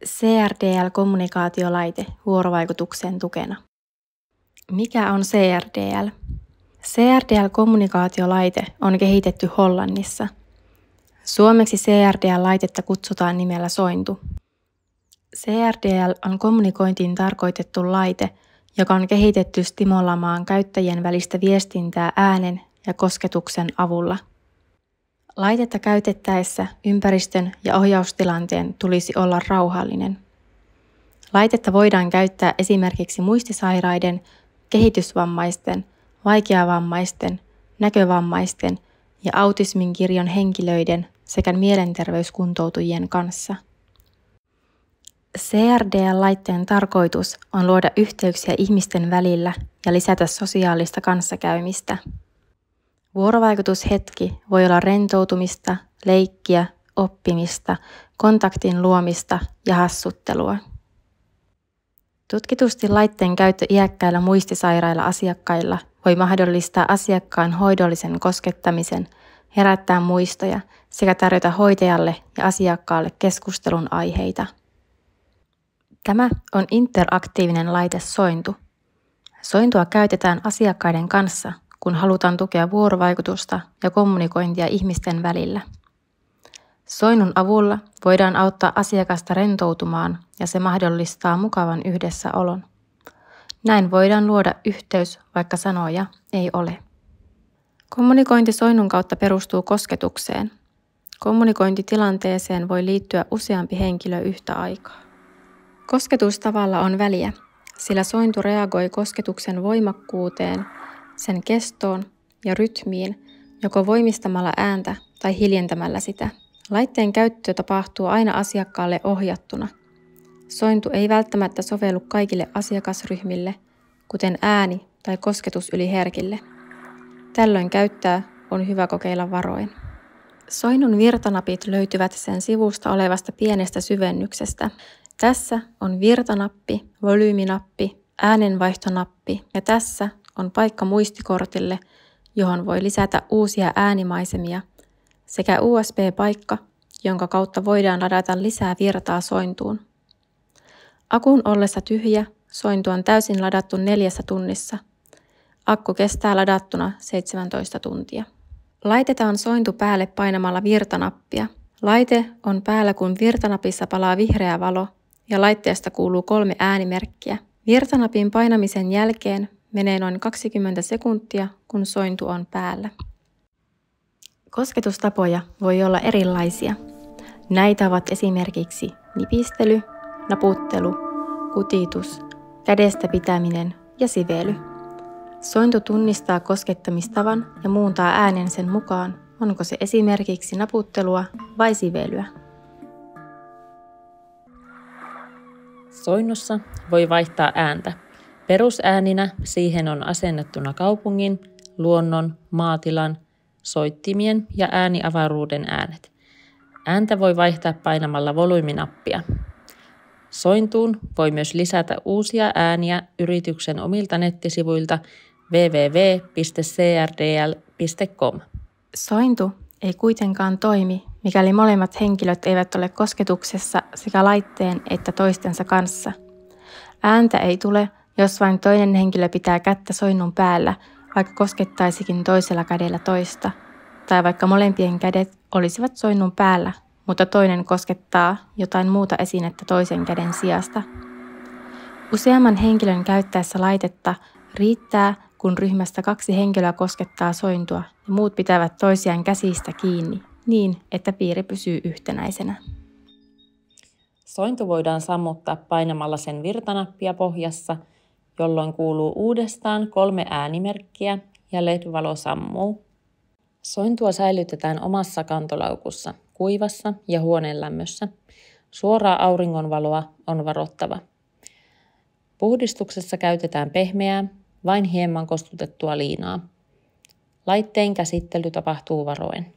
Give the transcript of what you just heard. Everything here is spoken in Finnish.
CRDL-kommunikaatiolaite vuorovaikutuksen tukena. Mikä on CRDL? CRDL-kommunikaatiolaite on kehitetty Hollannissa. Suomeksi CRDL-laitetta kutsutaan nimellä sointu. CRDL on kommunikointiin tarkoitettu laite, joka on kehitetty stimuloimaan käyttäjien välistä viestintää äänen ja kosketuksen avulla. Laitetta käytettäessä ympäristön ja ohjaustilanteen tulisi olla rauhallinen. Laitetta voidaan käyttää esimerkiksi muistisairaiden, kehitysvammaisten, vaikeavammaisten, näkövammaisten ja autismin kirjon henkilöiden sekä mielenterveyskuntoutujien kanssa. CRDL-laitteen tarkoitus on luoda yhteyksiä ihmisten välillä ja lisätä sosiaalista kanssakäymistä. Vuorovaikutushetki voi olla rentoutumista, leikkiä, oppimista, kontaktin luomista ja hassuttelua. Tutkitusti laitteen käyttö iäkkäillä muistisairailla asiakkailla voi mahdollistaa asiakkaan hoidollisen koskettamisen, herättää muistoja sekä tarjota hoitajalle ja asiakkaalle keskustelun aiheita. Tämä on interaktiivinen laite sointu. Sointua käytetään asiakkaiden kanssa, kun halutaan tukea vuorovaikutusta ja kommunikointia ihmisten välillä. Soinnun avulla voidaan auttaa asiakasta rentoutumaan ja se mahdollistaa mukavan yhdessäolon. Näin voidaan luoda yhteys, vaikka sanoja ei ole. Kommunikointi soinnun kautta perustuu kosketukseen. Kommunikointitilanteeseen voi liittyä useampi henkilö yhtä aikaa. Kosketustavalla on väliä, sillä sointu reagoi kosketuksen voimakkuuteen, sen kestoon ja rytmiin, joko voimistamalla ääntä tai hiljentämällä sitä. Laitteen käyttö tapahtuu aina asiakkaalle ohjattuna. Sointu ei välttämättä sovellu kaikille asiakasryhmille, kuten ääni tai kosketus yli herkille. Tällöin käyttää on hyvä kokeilla varoen. Soinnun virtanapit löytyvät sen sivusta olevasta pienestä syvennyksestä. Tässä on virtanappi, volyyminappi, äänenvaihtonappi ja tässä on paikka muistikortille, johon voi lisätä uusia äänimaisemia, sekä USB-paikka, jonka kautta voidaan ladata lisää virtaa sointuun. Akun ollessa tyhjä, sointu on täysin ladattu 4 tunnissa. Akku kestää ladattuna 17 tuntia. Laitetaan sointu päälle painamalla virtanappia. Laite on päällä, kun virtanapissa palaa vihreä valo ja laitteesta kuuluu 3 äänimerkkiä. Virtanapin painamisen jälkeen menee noin 20 sekuntia, kun sointu on päällä. Kosketustapoja voi olla erilaisia. Näitä ovat esimerkiksi nipistely, naputtelu, kutitus, kädestä pitäminen ja sively. Sointu tunnistaa koskettamistavan ja muuntaa äänen sen mukaan, onko se esimerkiksi naputtelua vai sivelyä. Soinnussa voi vaihtaa ääntä. Perusääninä siihen on asennettuna kaupungin, luonnon, maatilan, soittimien ja ääniavaruuden äänet. Ääntä voi vaihtaa painamalla volyyminappia. Sointuun voi myös lisätä uusia ääniä yrityksen omilta nettisivuilta www.crdl.com. Sointu ei kuitenkaan toimi, mikäli molemmat henkilöt eivät ole kosketuksessa sekä laitteen että toistensa kanssa. Ääntä ei tule, jos vain toinen henkilö pitää kättä soinnun päällä, vaikka koskettaisikin toisella kädellä toista, tai vaikka molempien kädet olisivat soinnun päällä, mutta toinen koskettaa jotain muuta esinettä toisen käden sijasta. Useamman henkilön käyttäessä laitetta riittää, kun ryhmästä 2 henkilöä koskettaa sointua ja muut pitävät toisiaan käsistä kiinni niin, että piiri pysyy yhtenäisenä. Sointu voidaan sammuttaa painamalla sen virtanappia pohjassa, jolloin kuuluu uudestaan 3 äänimerkkiä ja LED-valo sammuu. Sointua säilytetään omassa kantolaukussa, kuivassa ja huoneen lämmössä. Suoraa auringonvaloa on varottava. Puhdistuksessa käytetään pehmeää, vain hieman kostutettua liinaa. Laitteen käsittely tapahtuu varoen.